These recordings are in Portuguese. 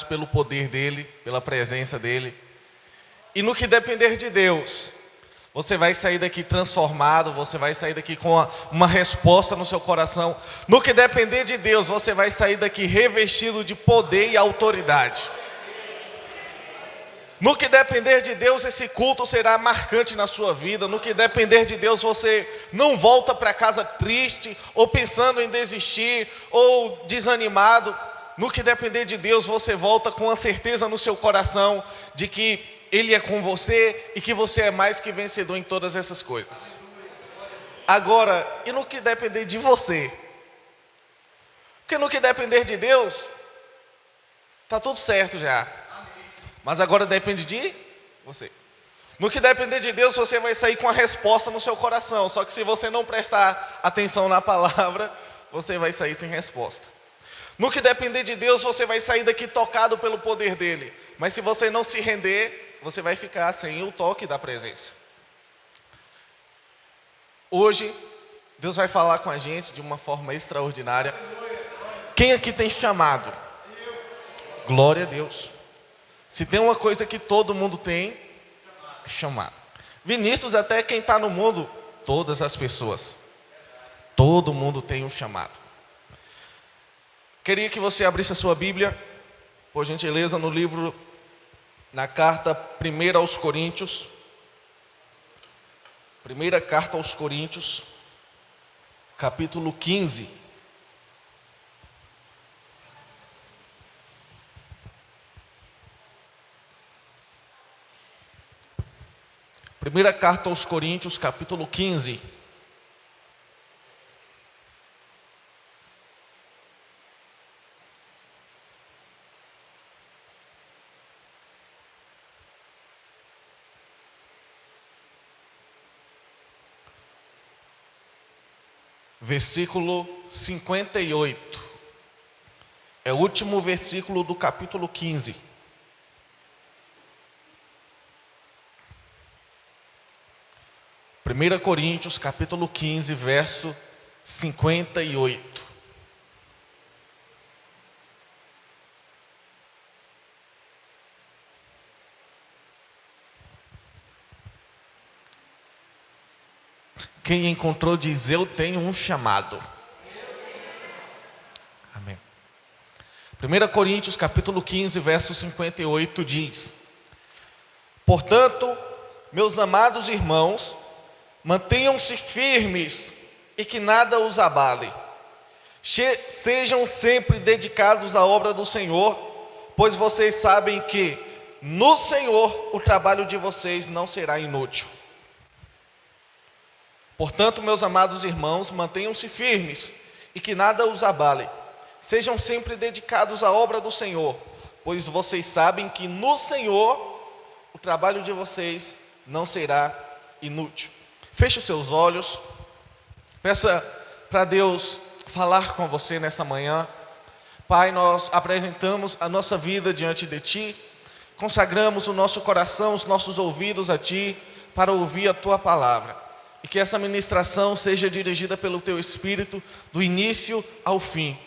pelo poder dele, pela presença dele. E no que depender de Deus, você vai sair daqui transformado, você vai sair daqui com uma resposta no seu coração. No que depender de Deus, você vai sair daqui revestido de poder e autoridade. No que depender de Deus, esse culto será marcante na sua vida. No que depender de Deus, você não volta para casa triste, ou pensando em desistir, ou desanimado. No que depender de Deus, você volta com a certeza no seu coração de que Ele é com você e que você é mais que vencedor em todas essas coisas. Agora, e no que depender de você? Porque no que depender de Deus, está tudo certo já. Mas agora depende de você. No que depender de Deus, você vai sair com a resposta no seu coração. Só que se você não prestar atenção na palavra, você vai sair sem resposta. No que depender de Deus, você vai sair daqui tocado pelo poder dele. Mas se você não se render, você vai ficar sem o toque da presença. Hoje, Deus vai falar com a gente de uma forma extraordinária. Quem aqui tem chamado? Glória a Deus. Se tem uma coisa que todo mundo tem, é chamado. Vinícius, até quem está no mundo, todas as pessoas. Todo mundo tem um chamado. Queria que você abrisse a sua Bíblia, por gentileza, no livro, na carta 1 aos Coríntios. Primeira carta aos Coríntios, capítulo 15. Primeira carta aos Coríntios, capítulo 15. Versículo 58. É o último versículo do capítulo 15. Primeira Coríntios, capítulo 15, verso 58. Quem encontrou diz: eu tenho um chamado. Amém. 1 Coríntios capítulo 15, verso 58 diz: portanto, meus amados irmãos, mantenham-se firmes e que nada os abale. Sejam sempre dedicados à obra do Senhor, pois vocês sabem que no Senhor o trabalho de vocês não será inútil. Portanto, meus amados irmãos, mantenham-se firmes e que nada os abale. Sejam sempre dedicados à obra do Senhor, pois vocês sabem que no Senhor o trabalho de vocês não será inútil. Feche os seus olhos, peça para Deus falar com você nessa manhã. Pai, nós apresentamos a nossa vida diante de Ti, consagramos o nosso coração, os nossos ouvidos a Ti, para ouvir a Tua palavra. E que essa ministração seja dirigida pelo Teu Espírito, do início ao fim.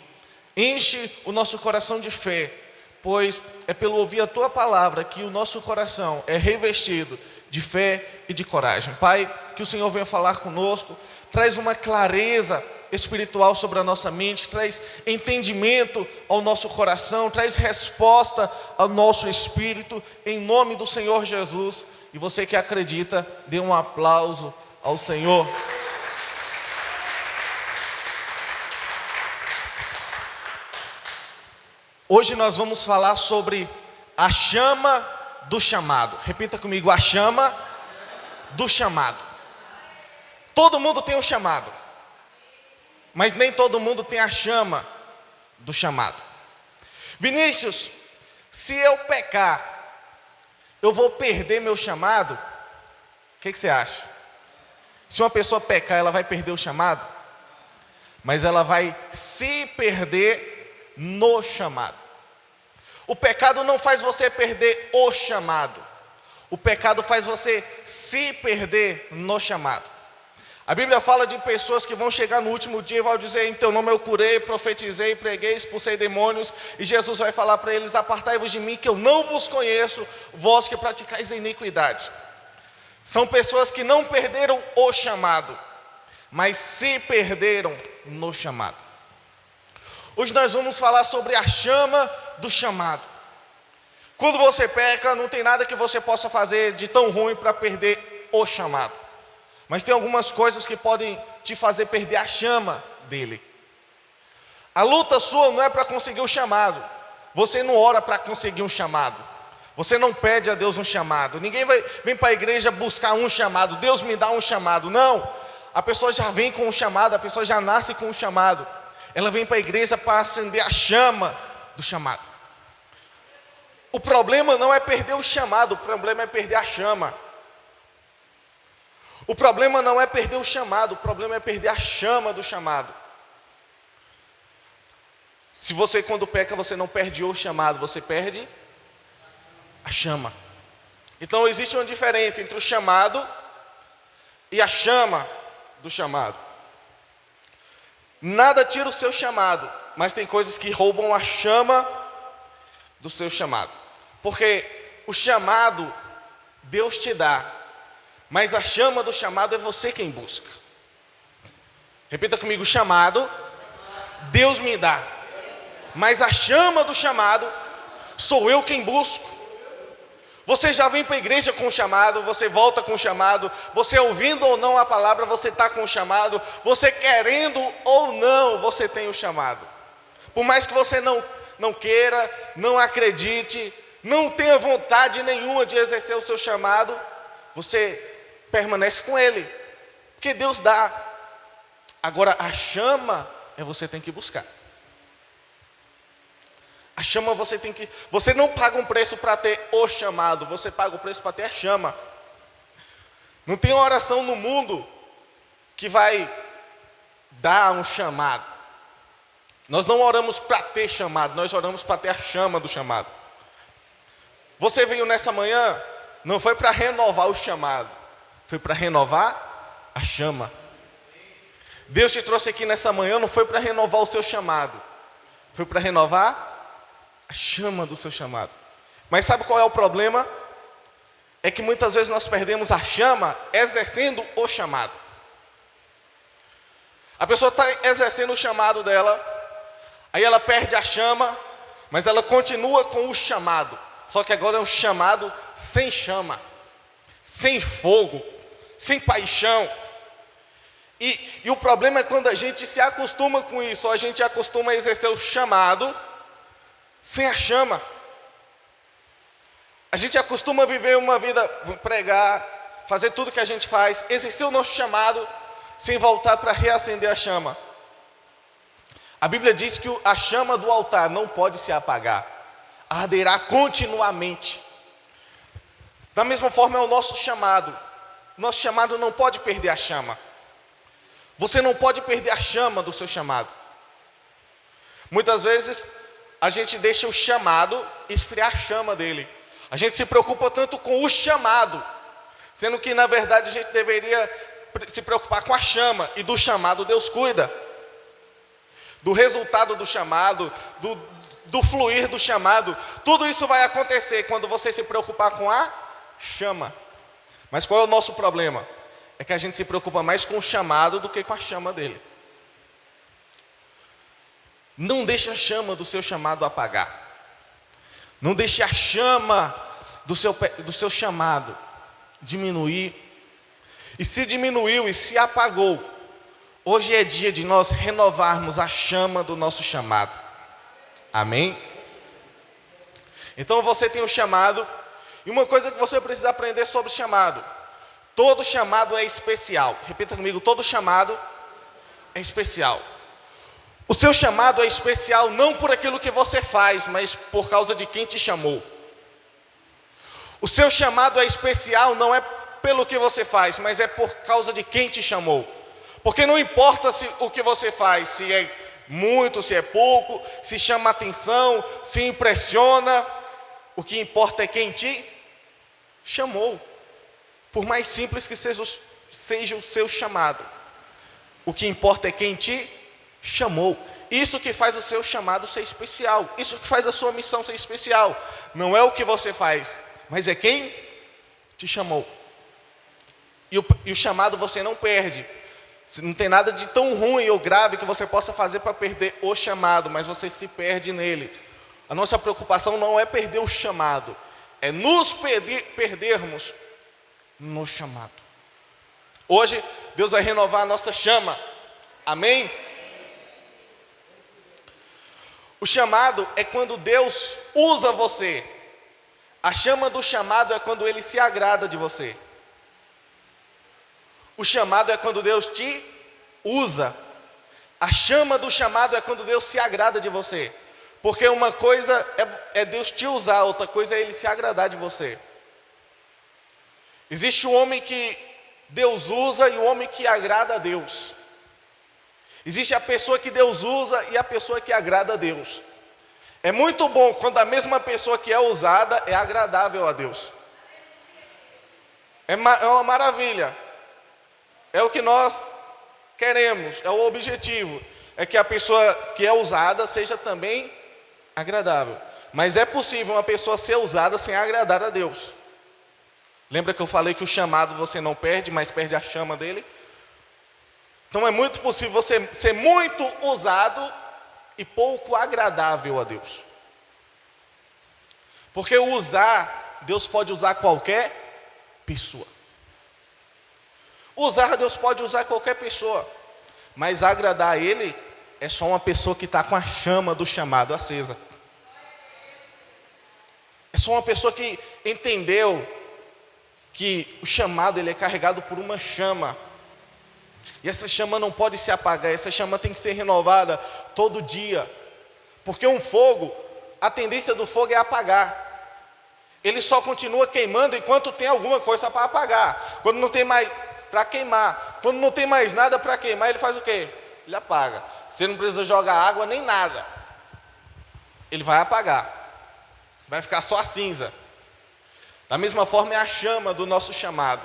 Enche o nosso coração de fé, pois é pelo ouvir a Tua palavra que o nosso coração é revestido de fé e de coragem. Pai, que o Senhor venha falar conosco, traz uma clareza espiritual sobre a nossa mente, traz entendimento ao nosso coração, traz resposta ao nosso espírito, em nome do Senhor Jesus. E você que acredita, dê um aplauso ao Senhor. Hoje nós vamos falar sobre a chama do chamado. Repita comigo: a chama do chamado. Todo mundo tem um chamado, mas nem todo mundo tem a chama do chamado. Vinícius, se eu pecar, eu vou perder meu chamado? O que você acha? Se uma pessoa pecar, ela vai perder o chamado? Mas ela vai se perder no chamado. O pecado não faz você perder o chamado. O pecado faz você se perder no chamado. A Bíblia fala de pessoas que vão chegar no último dia e vão dizer: em teu nome eu curei, profetizei, preguei, expulsei demônios. E Jesus vai falar para eles: apartai-vos de mim, que eu não vos conheço, vós que praticais a iniquidade. São pessoas que não perderam o chamado, mas se perderam no chamado. Hoje nós vamos falar sobre a chama do chamado. Quando você peca, não tem nada que você possa fazer de tão ruim para perder o chamado. Mas tem algumas coisas que podem te fazer perder a chama dele. A luta sua não é para conseguir o chamado. Você não ora para conseguir um chamado. Você não pede a Deus um chamado. Ninguém vem para a igreja buscar um chamado. Deus me dá um chamado. Não. A pessoa já vem com um chamado. A pessoa já nasce com um chamado. Ela vem para a igreja para acender a chama do chamado. O problema não é perder o chamado. O problema é perder a chama. O problema não é perder o chamado, o problema é perder a chama do chamado. Se você, quando peca, você não perde o chamado, você perde a chama. Então existe uma diferença entre o chamado e a chama do chamado. Nada tira o seu chamado, mas tem coisas que roubam a chama do seu chamado. Porque o chamado Deus te dá, mas a chama do chamado é você quem busca. Repita comigo: chamado Deus me dá, mas a chama do chamado sou eu quem busco. Você já vem para a igreja com o chamado, você volta com o chamado, você ouvindo ou não a palavra, você está com o chamado, você querendo ou não, você tem o chamado. Por mais que você não queira, não acredite, não tenha vontade nenhuma de exercer o seu chamado, você permanece com ele, porque Deus dá. Agora a chama é você tem que buscar. A chama você não paga um preço para ter o chamado, você paga o preço para ter a chama. Não tem oração no mundo que vai dar um chamado. Nós não oramos para ter chamado, nós oramos para ter a chama do chamado. Você veio nessa manhã, não foi para renovar o chamado, foi para renovar a chama. Deus te trouxe aqui nessa manhã, não foi para renovar o seu chamado, foi para renovar a chama do seu chamado. Mas sabe qual é o problema? É que muitas vezes nós perdemos a chama exercendo o chamado. A pessoa está exercendo o chamado dela, aí ela perde a chama, mas ela continua com o chamado. Só que agora é um chamado sem chama, sem fogo, sem paixão. E o problema é quando a gente se acostuma com isso, ou a gente acostuma a exercer o chamado sem a chama. A gente acostuma a viver uma vida, pregar, fazer tudo que a gente faz, exercer o nosso chamado, sem voltar para reacender a chama. A Bíblia diz que a chama do altar não pode se apagar, arderá continuamente. Da mesma forma é o nosso chamado. Nosso chamado não pode perder a chama. Você não pode perder a chama do seu chamado. Muitas vezes a gente deixa o chamado esfriar a chama dele. A gente se preocupa tanto com o chamado, sendo que na verdade a gente deveria se preocupar com a chama. E do chamado Deus cuida. Do resultado do chamado, do fluir do chamado. Tudo isso vai acontecer quando você se preocupar com a chama. Mas qual é o nosso problema? É que a gente se preocupa mais com o chamado do que com a chama dele. Não deixe a chama do seu chamado apagar. Não deixe a chama do seu chamado diminuir. E se diminuiu e se apagou, hoje é dia de nós renovarmos a chama do nosso chamado. Amém? Então você tem um chamado. E uma coisa que você precisa aprender sobre chamado: todo chamado é especial. Repita comigo: todo chamado é especial. O seu chamado é especial não por aquilo que você faz, mas por causa de quem te chamou. O seu chamado é especial não é pelo que você faz, mas é por causa de quem te chamou. Porque não importa o que você faz, se é muito, se é pouco, se chama atenção, se impressiona, o que importa é quem te chamou. Por mais simples que seja o seu chamado, O que importa é quem te chamou. Isso que faz o seu chamado ser especial. Isso que faz a sua missão ser especial. Não é o que você faz, mas é quem te chamou. E o chamado você não perde. Não tem nada de tão ruim ou grave que você possa fazer para perder o chamado, mas você se perde nele. A nossa preocupação não é perder o chamado, é nos perdermos no chamado. Hoje, Deus vai renovar a nossa chama. Amém? O chamado é quando Deus usa você. A chama do chamado é quando Ele se agrada de você. O chamado é quando Deus te usa. A chama do chamado é quando Deus se agrada de você. Porque uma coisa é Deus te usar, outra coisa é Ele se agradar de você. Existe o homem que Deus usa e o homem que agrada a Deus. Existe a pessoa que Deus usa e a pessoa que agrada a Deus. É muito bom quando a mesma pessoa que é usada é agradável a Deus. É uma maravilha. É o que nós queremos, é o objetivo. É que a pessoa que é usada seja também agradável. Mas é possível uma pessoa ser usada sem agradar a Deus. Lembra que eu falei que o chamado você não perde, mas perde a chama dele? Então é muito possível você ser muito usado e pouco agradável a Deus. Porque Deus pode usar qualquer pessoa. Deus pode usar qualquer pessoa, mas agradar a Ele é só uma pessoa que está com a chama do chamado acesa. É só uma pessoa que entendeu que o chamado ele é carregado por uma chama. E essa chama não pode se apagar, essa chama tem que ser renovada todo dia. Porque um fogo, a tendência do fogo é apagar. Ele só continua queimando enquanto tem alguma coisa para apagar. Quando não tem mais para queimar, quando não tem mais nada para queimar, ele faz o quê? Ele apaga. Você não precisa jogar água nem nada. Ele vai apagar. Vai ficar só a cinza. Da mesma forma é a chama do nosso chamado.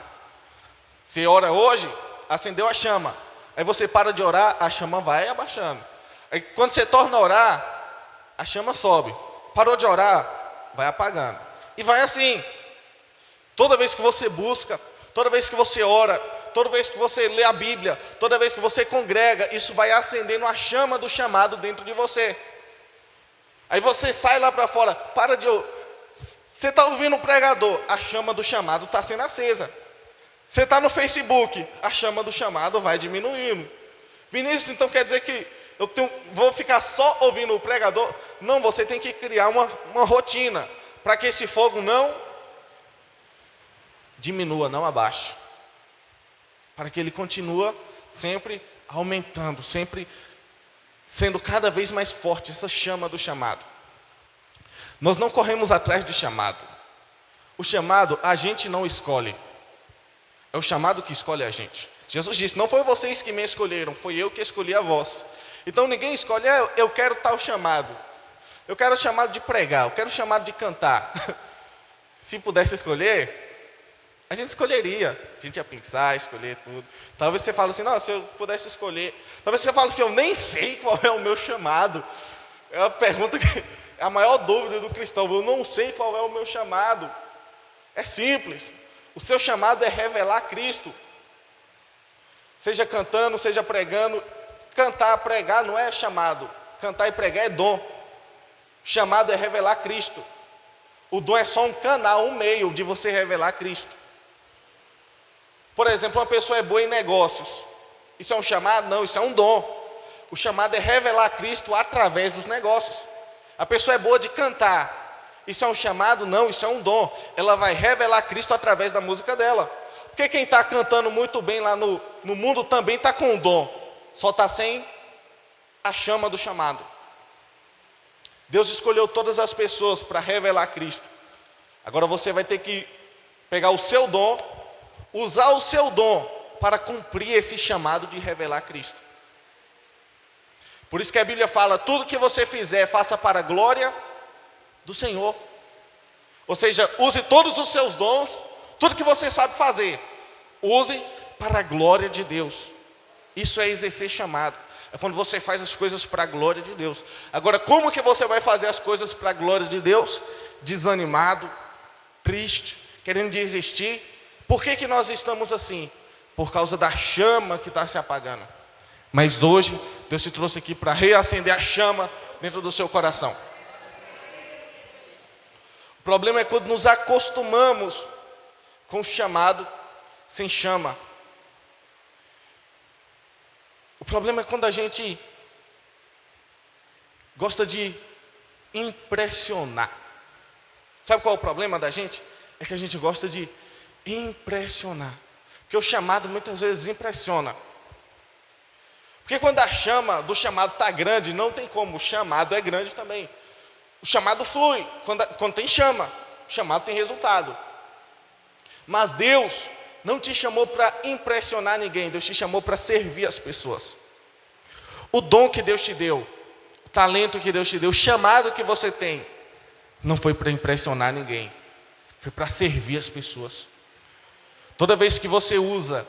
Você ora hoje, acendeu a chama. Aí você para de orar, a chama vai abaixando. Aí quando você torna a orar, a chama sobe. Parou de orar, vai apagando. E vai assim. Toda vez que você busca, toda vez que você ora, toda vez que você lê a Bíblia, toda vez que você congrega, isso vai acendendo a chama do chamado dentro de você. Aí você sai lá para fora, você está ouvindo o pregador, a chama do chamado está sendo acesa. Você está no Facebook, a chama do chamado vai diminuindo. Vinícius, então quer dizer que vou ficar só ouvindo o pregador? Não, você tem que criar uma rotina, para que esse fogo não diminua, não abaixe. Para que ele continue sempre aumentando, sempre sendo cada vez mais forte, essa chama do chamado. Nós não corremos atrás do chamado. O chamado a gente não escolhe. É o chamado que escolhe a gente. Jesus disse, não foi vocês que me escolheram, foi eu que escolhi a vós. Então ninguém escolhe, eu quero tal chamado. Eu quero o chamado de pregar, eu quero o chamado de cantar. Se pudesse escolher, a gente escolheria. A gente ia pensar, escolher tudo. Talvez você fale assim, não, se eu pudesse escolher. Talvez você fale assim, eu nem sei qual é o meu chamado. É uma pergunta que é a maior dúvida do cristão. Eu não sei qual é o meu chamado. É simples. O seu chamado é revelar Cristo. Seja cantando, seja pregando. Cantar, pregar não é chamado. Cantar e pregar é dom. O chamado é revelar Cristo. O dom é só um canal, um meio de você revelar Cristo. Por exemplo, uma pessoa é boa em negócios. Isso é um chamado? Não, isso é um dom. O chamado é revelar Cristo através dos negócios. A pessoa é boa de cantar. Isso é um chamado? Não, isso é um dom. Ela vai revelar Cristo através da música dela. Porque quem está cantando muito bem lá no mundo também está com um dom. Só está sem a chama do chamado. Deus escolheu todas as pessoas para revelar Cristo. Agora você vai ter que pegar o seu dom, usar o seu dom para cumprir esse chamado de revelar Cristo. Por isso que a Bíblia fala, tudo que você fizer, faça para a glória do Senhor. Ou seja, use todos os seus dons, tudo que você sabe fazer, use para a glória de Deus. Isso é exercer chamado. É quando você faz as coisas para a glória de Deus. Agora, como que você vai fazer as coisas para a glória de Deus? Desanimado, triste, querendo desistir. Por que nós estamos assim? Por causa da chama que está se apagando. Mas hoje, Deus te trouxe aqui para reacender a chama dentro do seu coração. O problema é quando nos acostumamos com o chamado sem chama. O problema é quando a gente gosta de impressionar. Sabe qual é o problema da gente? É que a gente gosta de impressionar. Porque o chamado muitas vezes impressiona. Porque quando a chama do chamado está grande, não tem como, o chamado é grande também. O chamado flui, quando tem chama, o chamado tem resultado. Mas Deus não te chamou para impressionar ninguém, Deus te chamou para servir as pessoas. O dom que Deus te deu, o talento que Deus te deu, o chamado que você tem, não foi para impressionar ninguém, foi para servir as pessoas. Toda vez que você usa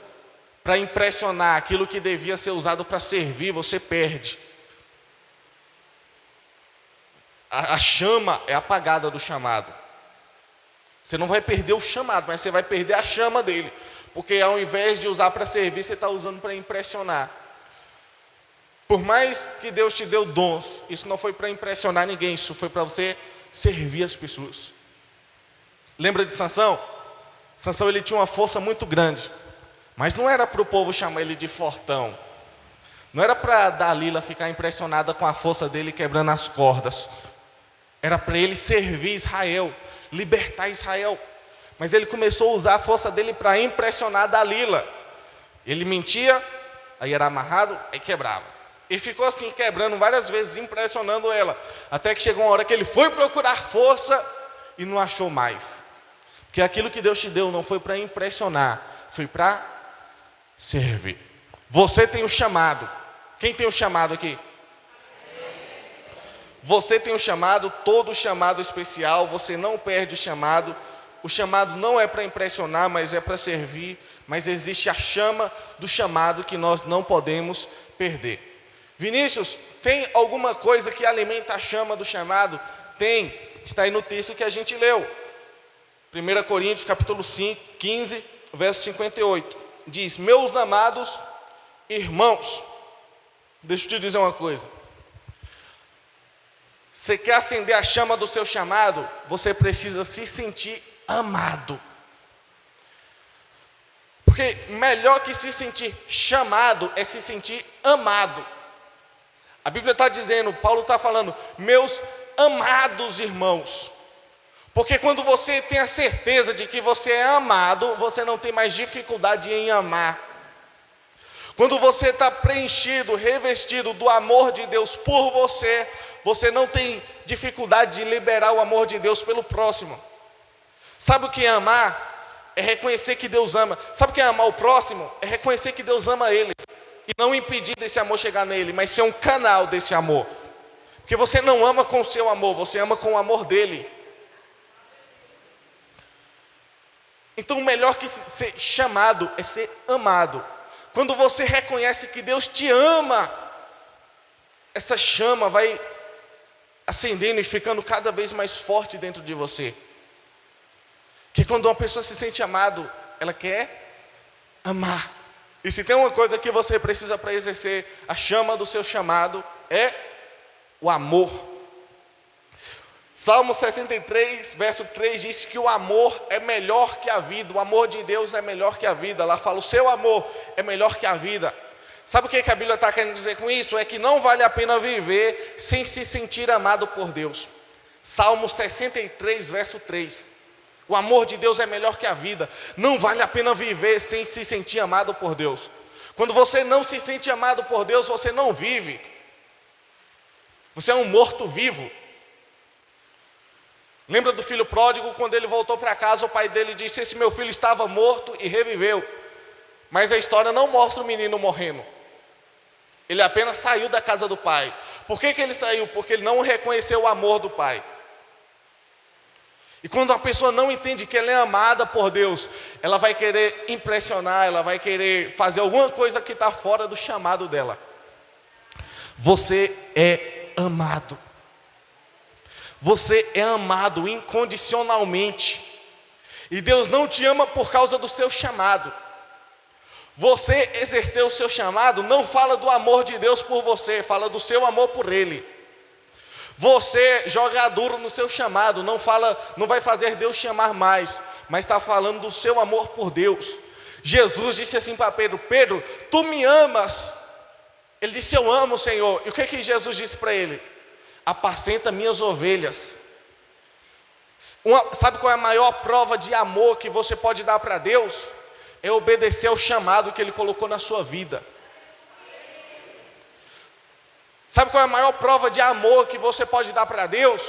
para impressionar aquilo que devia ser usado para servir, você perde. A chama é apagada do chamado. Você não vai perder o chamado, mas você vai perder a chama dele. Porque ao invés de usar para servir, você está usando para impressionar. Por mais que Deus te deu dons, isso não foi para impressionar ninguém, isso foi para você servir as pessoas. Lembra de Sansão? Sansão, ele tinha uma força muito grande. Mas não era para o povo chamar ele de fortão. Não era para Dalila ficar impressionada com a força dele quebrando as cordas. Era para ele servir Israel, libertar Israel. Mas ele começou a usar a força dele para impressionar Dalila. Ele mentia, aí era amarrado, aí quebrava. E ficou assim, quebrando várias vezes, impressionando ela. Até que chegou uma hora que ele foi procurar força e não achou mais. Porque aquilo que Deus te deu não foi para impressionar, foi para servir. Você tem o chamado. Quem tem o chamado aqui? Você tem o chamado, todo chamado especial, você não perde o chamado. O chamado não é para impressionar, mas é para servir. Mas existe a chama do chamado que nós não podemos perder. Vinícius, tem alguma coisa que alimenta a chama do chamado? Tem, está aí no texto que a gente leu. 1 Coríntios capítulo 15, verso 58. Diz: meus amados irmãos, deixa eu te dizer uma coisa. Você quer acender a chama do seu chamado? Você precisa se sentir amado. Porque melhor que se sentir chamado é se sentir amado. A Bíblia está dizendo, Paulo está falando, meus amados irmãos. Porque quando você tem a certeza de que você é amado, você não tem mais dificuldade em amar. Quando você está preenchido, revestido do amor de Deus por você, você não tem dificuldade de liberar o amor de Deus pelo próximo. Sabe o que é amar? É reconhecer que Deus ama. Sabe o que é amar o próximo? É reconhecer que Deus ama ele. E não impedir desse amor chegar nele, mas ser um canal desse amor. Porque você não ama com o seu amor, você ama com o amor dele. Então o melhor que ser chamado é ser amado. Quando você reconhece que Deus te ama, essa chama vai acendendo e ficando cada vez mais forte dentro de você. Que quando uma pessoa se sente amado, ela quer amar. E se tem uma coisa que você precisa para exercer a chama do seu chamado, é o amor. Salmo 63, verso 3 diz que o amor é melhor que a vida. O amor de Deus é melhor que a vida. Lá fala, o seu amor é melhor que a vida. Sabe o que a Bíblia está querendo dizer com isso? É que não vale a pena viver sem se sentir amado por Deus. Salmo 63, verso 3. O amor de Deus é melhor que a vida. Não vale a pena viver sem se sentir amado por Deus. Quando você não se sente amado por Deus, você não vive. Você é um morto-vivo. Lembra do filho pródigo? Quando ele voltou para casa, o pai dele disse, esse meu filho estava morto e reviveu. Mas a história não mostra o menino morrendo. Ele apenas saiu da casa do pai. Por que ele saiu? Porque ele não reconheceu o amor do pai. E quando a pessoa não entende que ela é amada por Deus, ela vai querer impressionar, ela vai querer fazer alguma coisa que está fora do chamado dela. Você é amado. Você é amado incondicionalmente. E Deus não te ama por causa do seu chamado. Você exercer o seu chamado não fala do amor de Deus por você, fala do seu amor por Ele. Você jogar duro no seu chamado não vai fazer Deus te amar mais, mas está falando do seu amor por Deus. Jesus disse assim para Pedro: Pedro, tu me amas? Ele disse: eu amo, Senhor. E o que Jesus disse para ele? Apacenta minhas ovelhas. Sabe qual é a maior prova de amor que você pode dar para Deus? É obedecer ao chamado que Ele colocou na sua vida. Sabe qual é a maior prova de amor que você pode dar para Deus?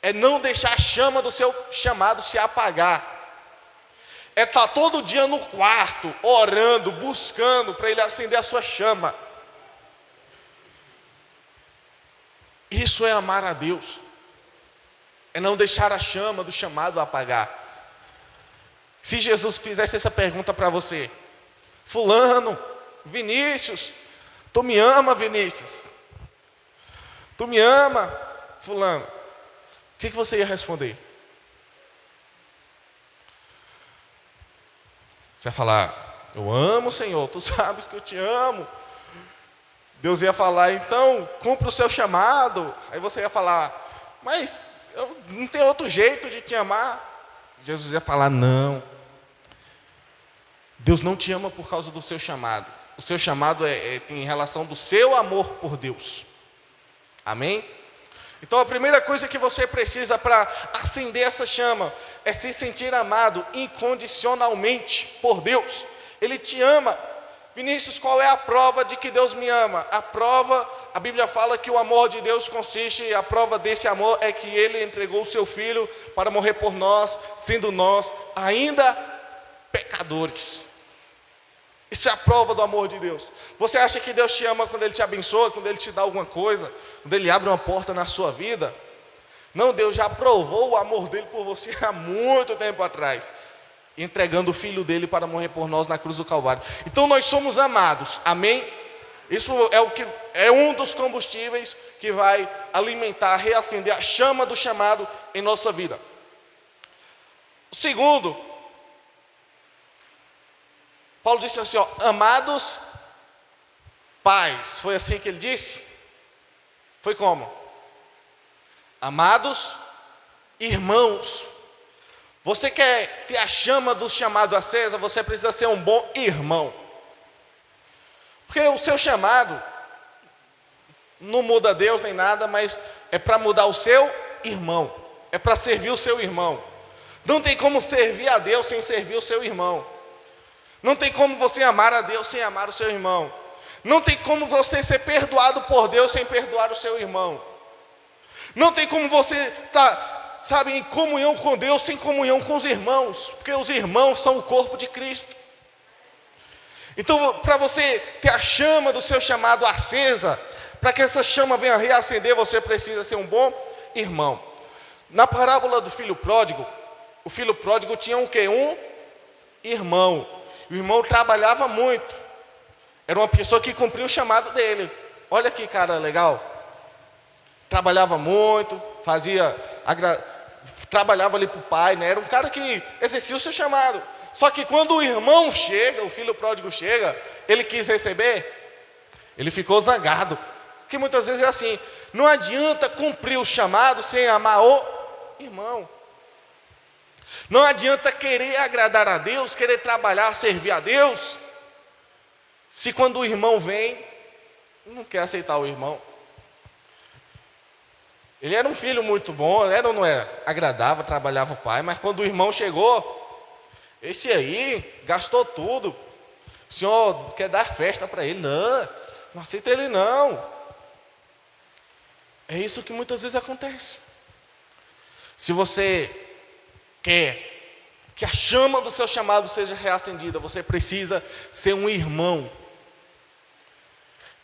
É não deixar a chama do seu chamado se apagar. É estar todo dia no quarto, orando, buscando para Ele acender a sua chama. Isso é amar a Deus. É não deixar a chama do chamado apagar. Se Jesus fizesse essa pergunta para você: fulano, Vinícius, tu me ama, Vinícius? Tu me ama, fulano? O que você ia responder? Você ia falar: eu amo, Senhor, tu sabes que eu te amo. Deus ia falar: então, cumpra o seu chamado. Aí você ia falar: mas eu não tenho outro jeito de te amar. Jesus ia falar: não. Deus não te ama por causa do seu chamado. O seu chamado tem relação do seu amor por Deus. Amém? Então a primeira coisa que você precisa para acender essa chama é se sentir amado incondicionalmente por Deus. Ele te ama. Vinícius, qual é a prova de que Deus me ama? A Bíblia fala que o amor de Deus consiste, a prova desse amor é que Ele entregou o seu Filho para morrer por nós, sendo nós ainda pecadores. Isso é a prova do amor de Deus. Você acha que Deus te ama quando Ele te abençoa, quando Ele te dá alguma coisa, quando Ele abre uma porta na sua vida? Não, Deus já provou o amor dEle por você há muito tempo atrás, entregando o Filho dEle para morrer por nós na cruz do Calvário. Então nós somos amados, amém? Isso é um dos combustíveis que vai alimentar, reacender a chama do chamado em nossa vida. O segundo, Paulo disse assim, amados pais. Foi assim que ele disse? Foi como? Amados irmãos. Você quer ter a chama do chamado acesa, você precisa ser um bom irmão. Porque o seu chamado não muda Deus nem nada, mas é para mudar o seu irmão. É para servir o seu irmão. Não tem como servir a Deus sem servir o seu irmão. Não tem como você amar a Deus sem amar o seu irmão. Não tem como você ser perdoado por Deus sem perdoar o seu irmão. Não tem como você estar, em comunhão com Deus sem comunhão com os irmãos. Porque os irmãos são o corpo de Cristo. Então, para você ter a chama do seu chamado acesa, para que essa chama venha reacender, você precisa ser um bom irmão. Na parábola do filho pródigo, o filho pródigo tinha um quê? Um irmão. O irmão trabalhava muito. Era uma pessoa que cumpria o chamado dele. Olha que cara legal. Trabalhava muito, trabalhava ali para o pai, né? Era um cara que exercia o seu chamado. Só que quando o irmão chega, o filho pródigo chega, ele quis receber, ele ficou zangado. Porque muitas vezes é assim, não adianta cumprir o chamado sem amar o irmão. Não adianta querer agradar a Deus, querer trabalhar, servir a Deus, se quando o irmão vem, não quer aceitar o irmão. Ele era um filho muito bom, era ou não era? Agradava, trabalhava o pai, mas quando o irmão chegou, esse aí gastou tudo. O senhor quer dar festa para ele? Não aceita ele não. É isso que muitas vezes acontece. Se você quer que a chama do seu chamado seja reacendida, você precisa ser um irmão.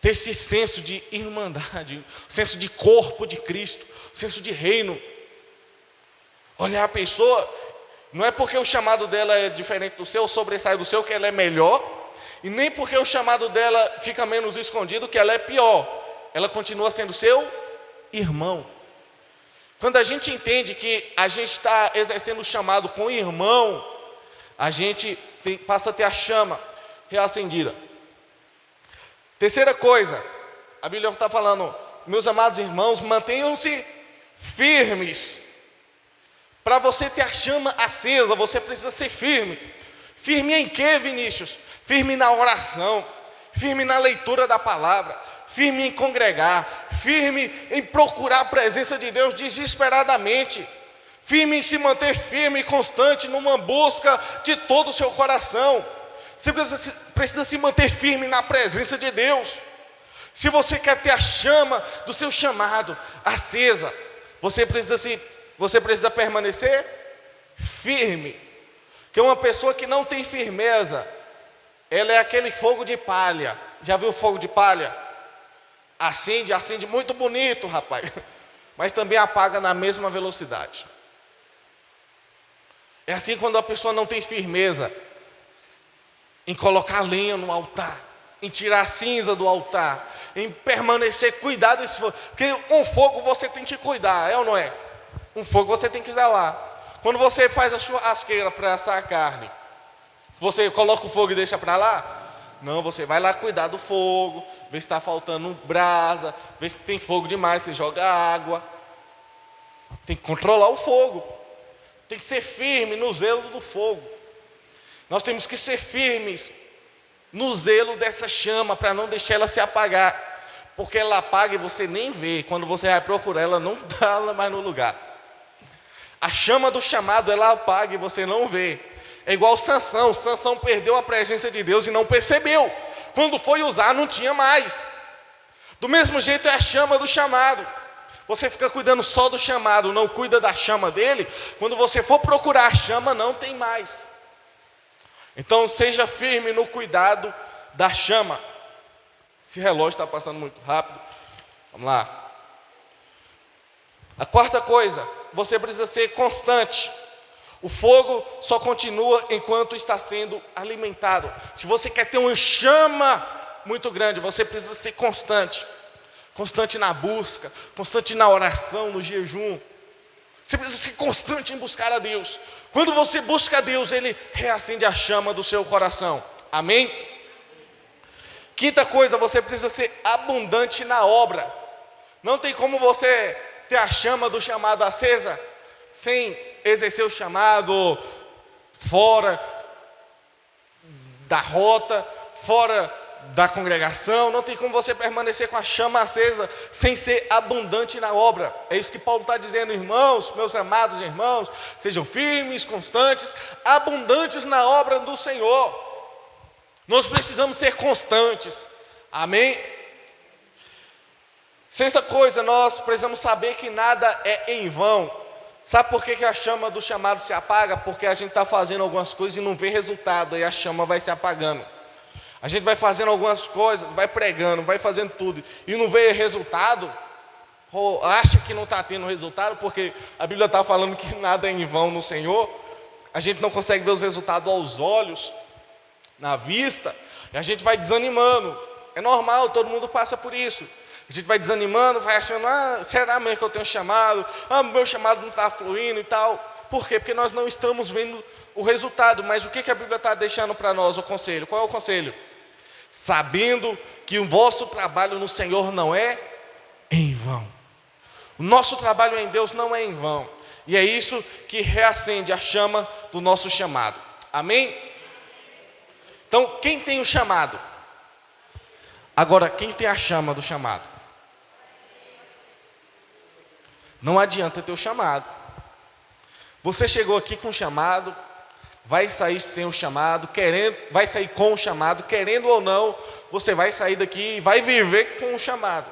Ter esse senso de irmandade, senso de corpo de Cristo, senso de reino. olhar a pessoa, não é porque o chamado dela é diferente do seu, ou sobressai do seu, que ela é melhor, e nem porque o chamado dela fica menos escondido, que ela é pior. Ela continua sendo seu irmão. Quando a gente entende que a gente está exercendo o chamado com o irmão, a gente passa a ter a chama reacendida. Terceira coisa, a Bíblia está falando, meus amados irmãos, mantenham-se firmes. Para você ter a chama acesa, você precisa ser firme. Firme em quê, Vinícius? Firme na oração, firme na leitura da palavra, firme em congregar, firme em procurar a presença de Deus desesperadamente, firme em se manter firme e constante numa busca de todo o seu coração. Você precisa se manter firme na presença de Deus. Se você quer ter a chama do seu chamado acesa, você precisa permanecer firme. Porque uma pessoa que não tem firmeza, ela é aquele fogo de palha. Já viu fogo de palha? Acende muito bonito, rapaz, mas também apaga na mesma velocidade. É assim quando a pessoa não tem firmeza em colocar lenha no altar, em tirar a cinza do altar, em permanecer, cuidar desse fogo. Porque um fogo você tem que cuidar, é ou não é? Um fogo você tem que zelar. Quando você faz a churrasqueira para assar a carne, você coloca o fogo e deixa para lá? Não, você vai lá cuidar do fogo, ver se está faltando brasa, ver se tem fogo demais, você joga água. Tem que controlar o fogo. Tem que ser firme no zelo do fogo. Nós temos que ser firmes no zelo dessa chama, para não deixar ela se apagar. Porque ela apaga e você nem vê. Quando você vai procurar, ela não está mais no lugar. A chama do chamado, ela apaga e você não vê. É igual Sansão. Sansão perdeu a presença de Deus e não percebeu. Quando foi usar, não tinha mais. Do mesmo jeito é a chama do chamado. Você fica cuidando só do chamado, não cuida da chama dele. Quando você for procurar a chama, não tem mais. Então seja firme no cuidado da chama. Esse relógio está passando muito rápido. Vamos lá. A quarta coisa, você precisa ser constante. O fogo só continua enquanto está sendo alimentado. Se você quer ter uma chama muito grande, você precisa ser constante. Constante na busca, constante na oração, no jejum. Você precisa ser constante em buscar a Deus. Quando você busca a Deus, Ele reacende a chama do seu coração. Amém? Quinta coisa, você precisa ser abundante na obra. Não tem como você ter a chama do chamado acesa sem exercer o chamado fora da rota, fora da congregação. Não tem como você permanecer com a chama acesa sem ser abundante na obra. É isso que Paulo está dizendo, irmãos, meus amados irmãos, sejam firmes, constantes, abundantes na obra do Senhor. Nós precisamos ser constantes, amém? Sexta coisa, nós precisamos saber que nada é em vão. Sabe por que a chama do chamado se apaga? Porque a gente está fazendo algumas coisas e não vê resultado, e a chama vai se apagando. A gente vai fazendo algumas coisas, vai pregando, vai fazendo tudo, e não vê resultado, ou acha que não está tendo resultado, porque a Bíblia está falando que nada é em vão no Senhor. A gente não consegue ver os resultados aos olhos, na vista, e a gente vai desanimando. É normal, todo mundo passa por isso. A gente vai desanimando, vai achando, será mesmo que eu tenho chamado? Meu chamado não está fluindo e tal. Por quê? Porque nós não estamos vendo o resultado. Mas o que a Bíblia está deixando para nós, o conselho? Qual é o conselho? Sabendo que o vosso trabalho no Senhor não é em vão. O nosso trabalho em Deus não é em vão. E é isso que reacende a chama do nosso chamado. Amém? Então, quem tem o chamado? Agora, quem tem a chama do chamado? Não adianta ter o chamado. Você chegou aqui com o chamado, vai sair sem o chamado, vai sair com o chamado, querendo ou não, você vai sair daqui e vai viver com o chamado.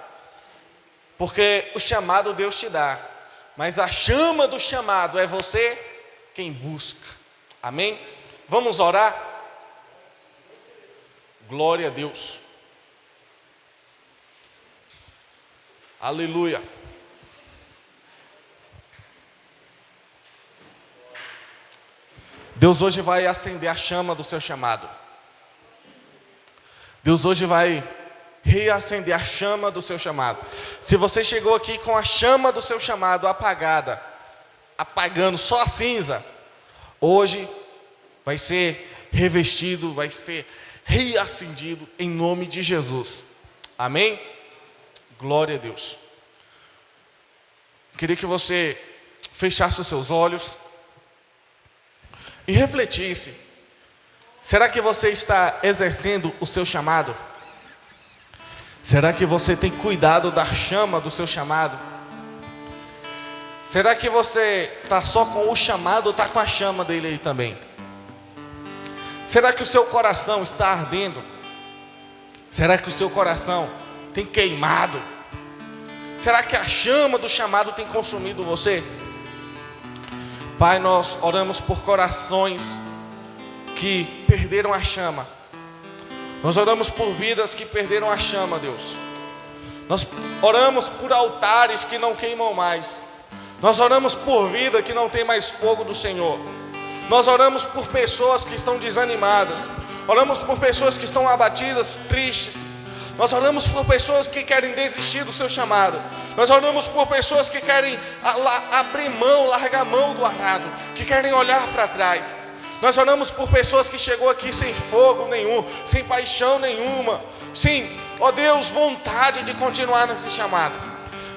Porque o chamado Deus te dá, mas a chama do chamado é você quem busca. Amém? Vamos orar? Glória a Deus. Aleluia. Deus hoje vai acender a chama do seu chamado. Deus hoje vai reacender a chama do seu chamado. Se você chegou aqui com a chama do seu chamado apagada, apagando só a cinza, hoje vai ser revestido, vai ser reacendido em nome de Jesus. Amém? Glória a Deus. Queria que você fechasse os seus olhos e refletisse. Será que você está exercendo o seu chamado? Será que você tem cuidado da chama do seu chamado? Será que você está só com o chamado ou está com a chama dele aí também? Será que o seu coração está ardendo? Será que o seu coração tem queimado? Será que a chama do chamado tem consumido você? Pai, nós oramos por corações que perderam a chama. Nós oramos por vidas que perderam a chama, Deus. Nós oramos por altares que não queimam mais. Nós oramos por vida que não tem mais fogo do Senhor. Nós oramos por pessoas que estão desanimadas. Oramos por pessoas que estão abatidas, tristes. Nós oramos por pessoas que querem desistir do seu chamado. Nós oramos por pessoas que querem abrir mão, largar mão do arado, que querem olhar para trás. Nós oramos por pessoas que chegou aqui sem fogo nenhum, sem paixão nenhuma, sem, ó Deus, vontade de continuar nesse chamado.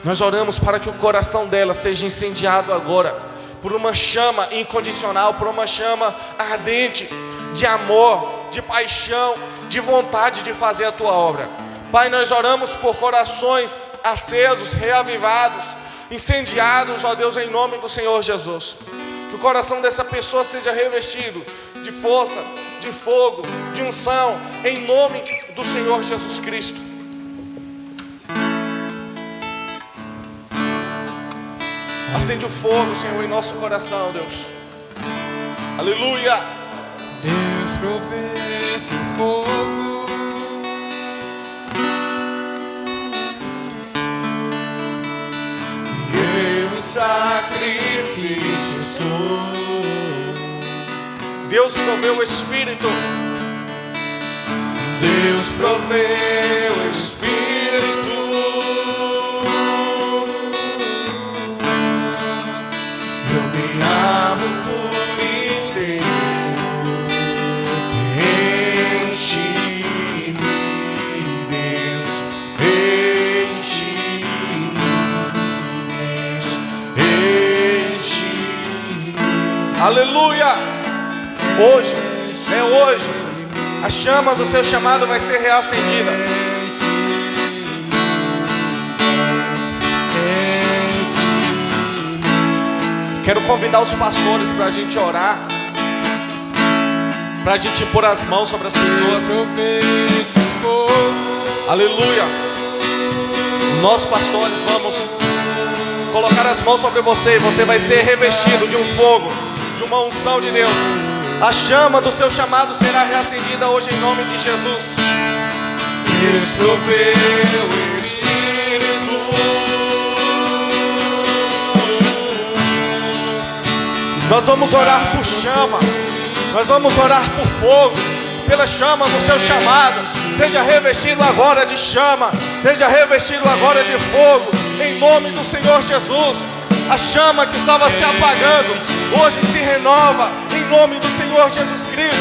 Nós oramos para que o coração dela seja incendiado agora por uma chama incondicional, por uma chama ardente de amor, de paixão, de vontade de fazer a tua obra. Pai, nós oramos por corações acesos, reavivados, incendiados, ó Deus, em nome do Senhor Jesus. Que o coração dessa pessoa seja revestido de força, de fogo, de unção, em nome do Senhor Jesus Cristo. Acende o fogo, Senhor, em nosso coração, Deus. Aleluia. Deus proveste o fogo, eu sacrifício sou. Deus proveu o Espírito. Deus proveu o Espírito. Eu me abro por inteiro. Enche-me, Deus. Enche-me, Deus. Enche-me. Aleluia. Hoje, é hoje, a chama do seu chamado vai ser reacendida. Quero convidar os pastores para a gente orar, para a gente pôr as mãos sobre as pessoas. Aleluia. Nós, pastores, vamos colocar as mãos sobre você e você vai ser revestido de um fogo, de uma unção de Deus. A chama do seu chamado será reacendida hoje em nome de Jesus. Deus proveu o Espírito. Nós vamos orar por chama. Nós vamos orar por fogo, pela chama do seu chamado. Seja revestido agora de chama. Seja revestido agora de fogo, em nome do Senhor Jesus. A chama que estava se apagando, hoje se renova, em nome do Senhor Jesus Cristo.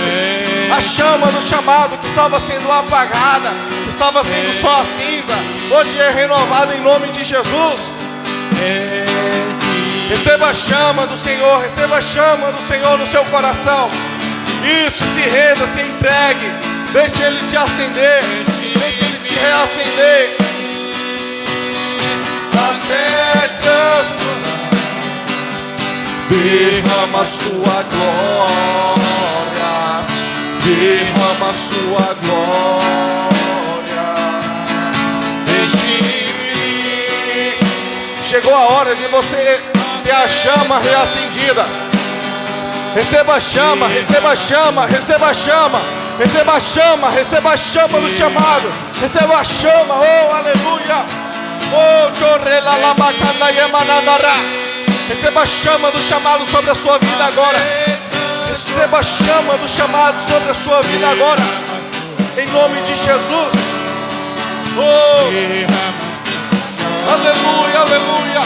A chama do chamado que estava sendo apagada, que estava sendo só a cinza, hoje é renovada em nome de Jesus. Receba a chama do Senhor, receba a chama do Senhor no seu coração. Isso, se renda, se entregue, deixe Ele te acender, deixe Ele te reacender. Até transformar, derrama a sua glória, derrama a sua glória. Enche-me. Chegou a hora de você ter a chama reacendida. Receba a chama, receba a chama, receba a chama, receba a chama, receba a chama do chamado, receba a chama, oh aleluia. Oh, receba a chama do chamado sobre a sua vida agora. Receba a chama do chamado sobre a sua vida agora, em nome de Jesus. Oh, aleluia, aleluia.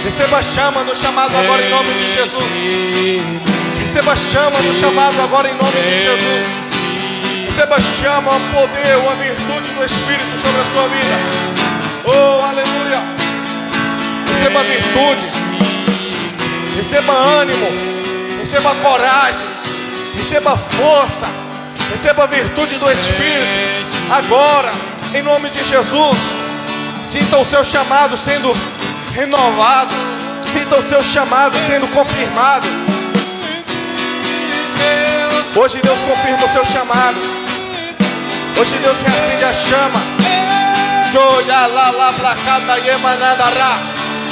Receba a chama do chamado agora em nome de Jesus. Receba a chama do chamado agora em nome de Jesus. Receba a chama, o poder, a virtude do Espírito sobre a sua vida. Oh, aleluia. Receba virtude. Receba ânimo. Receba coragem. Receba força. Receba a virtude do Espírito. Agora, em nome de Jesus. Sinta o seu chamado sendo renovado. Sinta o seu chamado sendo confirmado. Hoje Deus confirma o seu chamado. Hoje Deus reacende a chama. Joia lá lá placada ye manadara.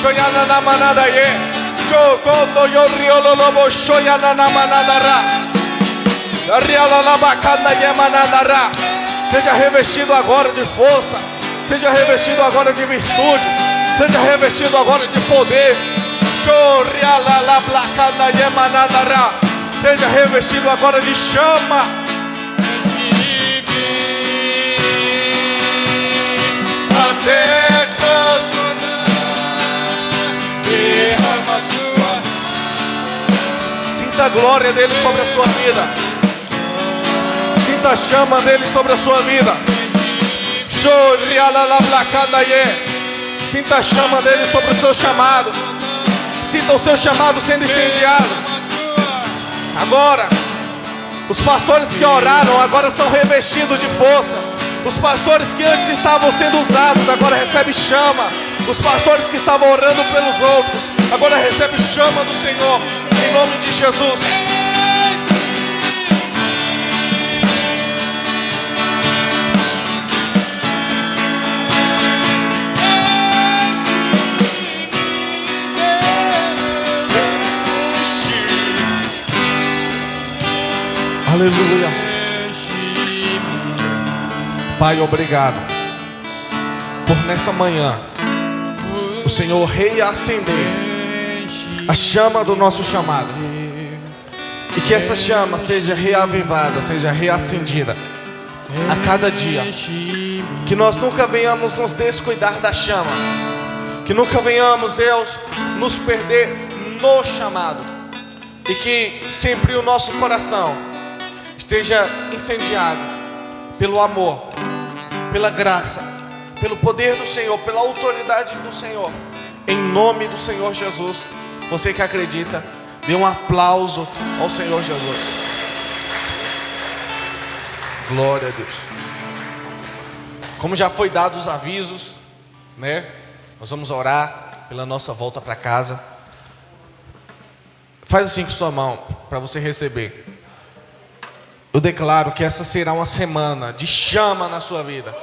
Joia na manada ye. Jogodo yo riolo lobo joia na manadara. Riala la bacana ye manadara. Seja revestido agora de força. Seja revestido agora de virtude. Seja revestido agora de poder. Riala la placada ye manadara. Seja revestido agora de chama. Até derrama sua. Sinta a glória dele sobre a sua vida. Sinta a chama dele sobre a sua vida. Sinta a chama dele sobre o seu chamado. Sinta o seu chamado sendo incendiado. Agora, os pastores que oraram agora são revestidos de força. Os pastores que antes estavam sendo usados agora recebem chama. Os pastores que estavam orando pelos outros agora recebem chama do Senhor, em nome de Jesus. Aleluia. Pai, obrigado por nessa manhã o Senhor reacender a chama do nosso chamado, e que essa chama seja reavivada, seja reacendida a cada dia. Que nós nunca venhamos nos descuidar da chama, que nunca venhamos, Deus, nos perder no chamado, e que sempre o nosso coração esteja incendiado pelo amor, pela graça, pelo poder do Senhor, pela autoridade do Senhor, em nome do Senhor Jesus. Você que acredita, dê um aplauso ao Senhor Jesus. Glória a Deus. Como já foi dado os avisos, né? Nós vamos orar pela nossa volta para casa. Faz assim com sua mão para você receber. Eu declaro que essa será uma semana de chama na sua vida.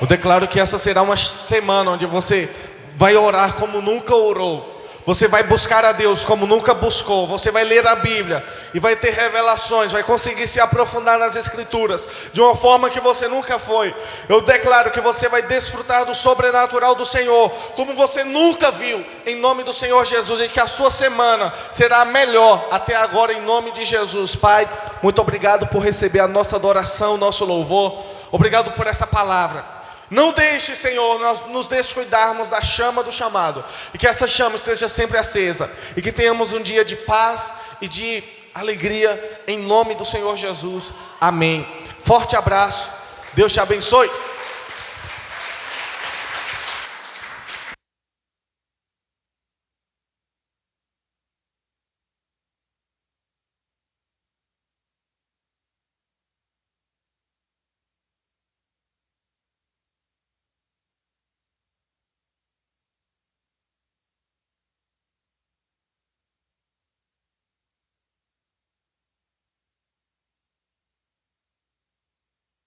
Eu declaro que essa será uma semana onde você vai orar como nunca orou. Você vai buscar a Deus como nunca buscou. Você vai ler a Bíblia e vai ter revelações, vai conseguir se aprofundar nas Escrituras de uma forma que você nunca foi. Eu declaro que você vai desfrutar do sobrenatural do Senhor como você nunca viu, em nome do Senhor Jesus. E que a sua semana será a melhor até agora, em nome de Jesus. Pai, muito obrigado por receber a nossa adoração, o nosso louvor. Obrigado por essa palavra. Não deixe, Senhor, nós nos descuidarmos da chama do chamado, e que essa chama esteja sempre acesa, e que tenhamos um dia de paz e de alegria, em nome do Senhor Jesus. Amém. Forte abraço. Deus te abençoe.